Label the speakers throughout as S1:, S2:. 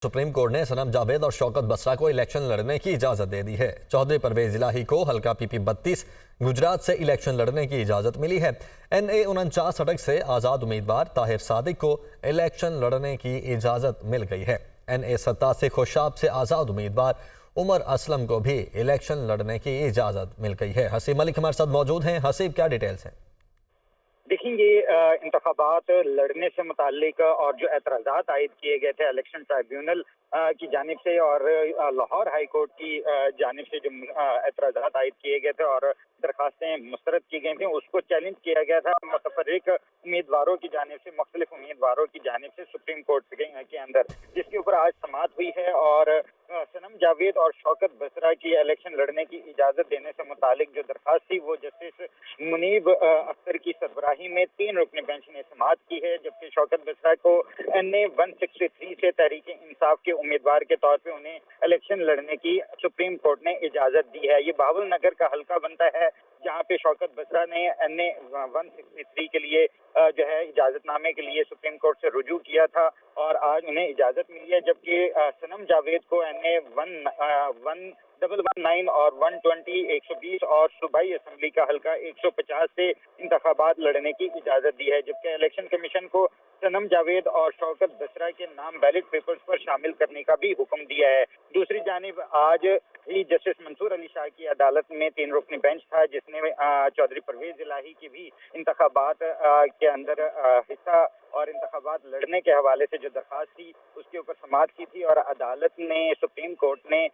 S1: Supreme court ने सनम जावेद और शौकत बसरा को इलेक्शन लड़ने की इजाजत दे दी है। चौधरी परवेज इलाही को हल्का पीपी 32 गुजरात से इलेक्शन लड़ने की इजाजत मिली है। NA 49 अटक से आज़ाद उम्मीदवार ताहिर सादिक को इलेक्शन लड़ने की इजाजत मिल गई है। NA 87 खुशाब से आज़ाद उम्मीदवार उमर असलम को भी इलेक्शन लड़ने की इजाजत मिल गई है। हसीब मलिक हमारे साथ मौजूद हैं। हसीब, क्या डिटेल्स हैं?
S2: देखिए, ये इंतखाबात लड़ने से मुतालिक और जो एतराज़ात आयद किए गए थे इलेक्शन ट्राइब्यूनल की जानिब से और लाहौर हाई कोर्ट की जानिब से जो एतराज़ात आयद किए गए थे और दरखास्तें मुस्तरद की गई थी, उसको चैलेंज किया गया था मुतफर्रिक उम्मीदवारों की जानिब से, मुख्तलिफ उम्मीदवारों की जानिब से सुप्रीम कोर्ट के अंदर, जिसके ऊपर आज समाअत हुई है। और सनम जावेद और शौकत बसरा की इलेक्शन लड़ने की इजाज़त देने से मुतालिक जो दरखास्त थी वो जस्टिस मुनीब अख्तर की सरबराही में 3 रुकनी बेंच ने समाअत की है, जबकि शौकत बसरा को NA 163 से तहरीक इंसाफ के उम्मीदवार के तौर पे उन्हें इलेक्शन लड़ने की सुप्रीम कोर्ट ने इजाज़त दी है। ये बहावल नगर का हल्का बनता है जहाँ पे शौकत बसरा ने NA 163 के लिए जो है इजाज़तनामे के लिए सुप्रीम कोर्ट से रुजू किया था और आज उन्हें इजाज़त मिली है, जबकि सनम जावेद को NA 119 और 120, 120 और सूबाई असम्बली का हल्का 150 से इंतखाबात लड़ने की इजाज़त दी है, जबकि इलेक्शन कमीशन को सनम जावेद और शौकत बसरा के नाम बैलेट पेपर्स पर शामिल करने का भी हुक्म दिया है। दूसरी जानिब आज ही जस्टिस मंसूर अली शाह की अदालत में 3 रुकनी बेंच था, जिसने चौधरी परवेज इलाही की भी इंतखाबात के अंदर हिस्सा और इंतखाबात लड़ने के हवाले से जो दरखास्त थी उसके ऊपर समाअत की थी और अदालत ने, सुप्रीम कोर्ट ने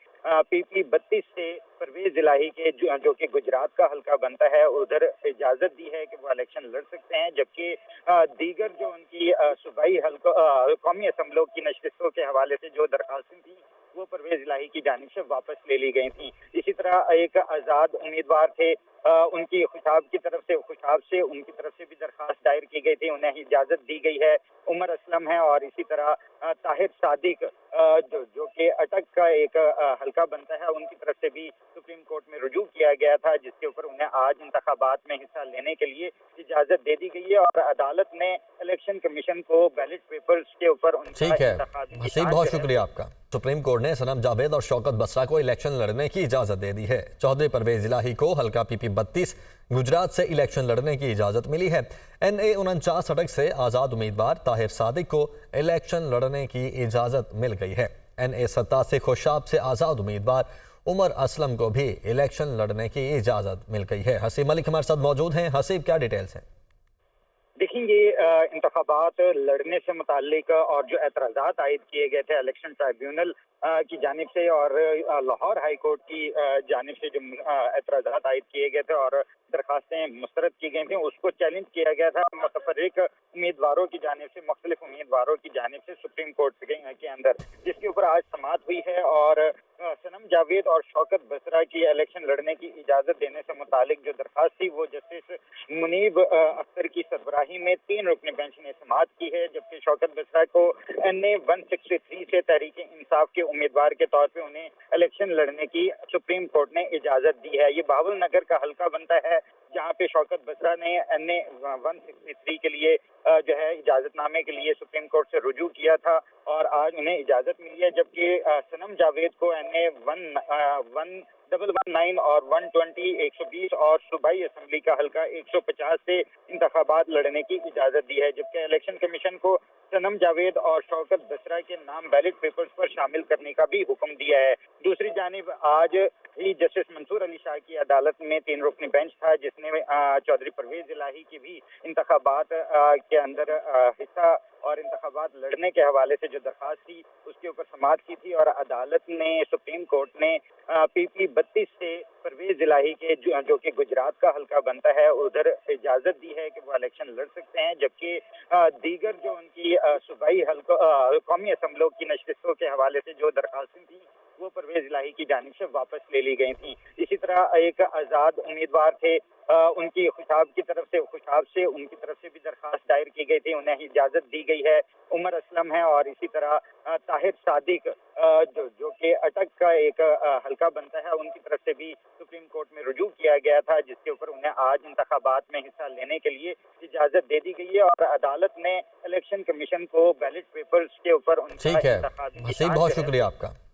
S2: PP 32 से परवेज इलाही के जो कि गुजरात का हल्का बनता है उधर इजाज़त दी है कि वो इलेक्शन लड़ सकते हैं, जबकि दीगर जो उनकी सूबाई कौमी असम्बलों की नशस्तों के हवाले से जो दरखास्तें थी वो परवेज इलाही की जानिब से वापस ले ली गई थी। इसी तरह एक आज़ाद उम्मीदवार थे, उनकी खुशाब से उनकी तरफ से भी दरखास्त दायर की गई थी, उन्हें इजाज़त दी गई है। उमर असलम है और इसी तरह ताहिर सादिक जो कि अटक का एक हल्का बनता है, उनकी तरफ से भी सुप्रीम कोर्ट में रुजू किया गया था, जिसके ऊपर उन्हें आज इंतखाबात में हिस्सा लेने के लिए इजाज़त दे दी गई है और अदालत ने इलेक्शन कमीशन को बैलेट पेपर्स के ऊपर
S1: ठीक है हसीब, बहुत शुक्रिया आपका। सुप्रीम कोर्ट ने सनम जावेद और शौकत बसरा को इलेक्शन लड़ने की इजाजत दे दी है। चौधरी परवेज इलाही को हल्का PP 32 गुजरात से इलेक्शन लड़ने की इजाजत मिली है। NA 49 अटक से आज़ाद उम्मीदवार ताहिर सादिक को इलेक्शन लड़ने की इजाजत मिल गई है। NA 87 खुशाब से आज़ाद उम्मीदवार उमर असलम को भी इलेक्शन लड़ने की इजाजत मिल गई है। हसीब मलिक हमारे साथ मौजूद हैं। हसीब, क्या डिटेल्स हैं?
S2: देखिए, ये इंतखाबात लड़ने से मुतालिक और जो एतराज़ात आयद किए गए थे इलेक्शन ट्राइब्यूनल की जानिब से और लाहौर हाई कोर्ट की जानिब से जो एतराज़ात आयद किए गए थे और दरखास्तें मुस्तरद की गई थी, उसको चैलेंज किया गया था मुतफर्रिक उम्मीदवारों की जानिब से, मुख्तलिफ उम्मीदवारों की जानिब से सुप्रीम कोर्ट के अंदर, जिसके ऊपर आज समाअत हुई है। और सनम जावेद और शौकत बसरा की इलेक्शन लड़ने की इजाज़त देने से मुतालिक जो दरखास्त थी वो जस्टिस मुनीब अख्तर की सरबराही में 3 रुकनी बेंच ने समाअत की है, जबकि शौकत बसरा को NA 163 से तहरीक इंसाफ के उम्मीदवार के तौर पे उन्हें इलेक्शन लड़ने की सुप्रीम कोर्ट ने इजाज़त दी है। ये बहावल नगर का हल्का बनता है जहाँ पे शौकत बसरा ने NA 163 के लिए जो है इजाज़तनामे के लिए सुप्रीम कोर्ट से रुजू किया था और आज उन्हें इजाज़त मिली है, जबकि सनम जावेद को NA 119 और 120, 120 और सूबाई असम्बली का हल्का 150 से इंतखाबात लड़ने की इजाज़त दी है, जबकि इलेक्शन कमीशन को सनम जावेद और शौकत बसरा के नाम बैलेट पेपर्स पर शामिल करने का भी हुक्म दिया है। दूसरी जानिब आज ही जस्टिस मंसूर अली शाह की अदालत में 3 रुकनी बेंच था, जिसने चौधरी परवेज इलाही की भी इंतखाबात के अंदर हिस्सा और इंतखाबात लड़ने के हवाले से जो दरखास्त थी उसके ऊपर समाअत की थी और अदालत ने, सुप्रीम कोर्ट ने PP 32 से परवेज इलाही के जो कि गुजरात का हल्का बनता है उधर इजाज़त दी है कि वो इलेक्शन लड़ सकते हैं, जबकि दीगर जो उनकी सूबाई कौमी असम्बलों की नशस्तों के हवाले से जो दरखास्तें थी वो परवेज इलाही की जानिब से वापस ले ली गई थी। इसी तरह एक आज़ाद उम्मीदवार थे, उनकी खुशाब से उनकी तरफ से भी दरखास्त दायर की गई थी, उन्हें इजाज़त दी गई है। उमर असलम है और इसी तरह ताहिर सादिक जो कि अटक का एक हल्का बनता है, उनकी तरफ से भी सुप्रीम कोर्ट में रुजू किया गया था, जिसके ऊपर उन्हें आज इंतखाबात में हिस्सा लेने के लिए इजाज़त दे दी गई है। और अदालत ने इलेक्शन कमीशन को बैलेट पेपर्स के ऊपर उनका
S1: ठीक है
S2: इंतखाब की
S1: हसीब,
S2: जांच
S1: बहुत
S2: करने
S1: शुक्रिया आपका।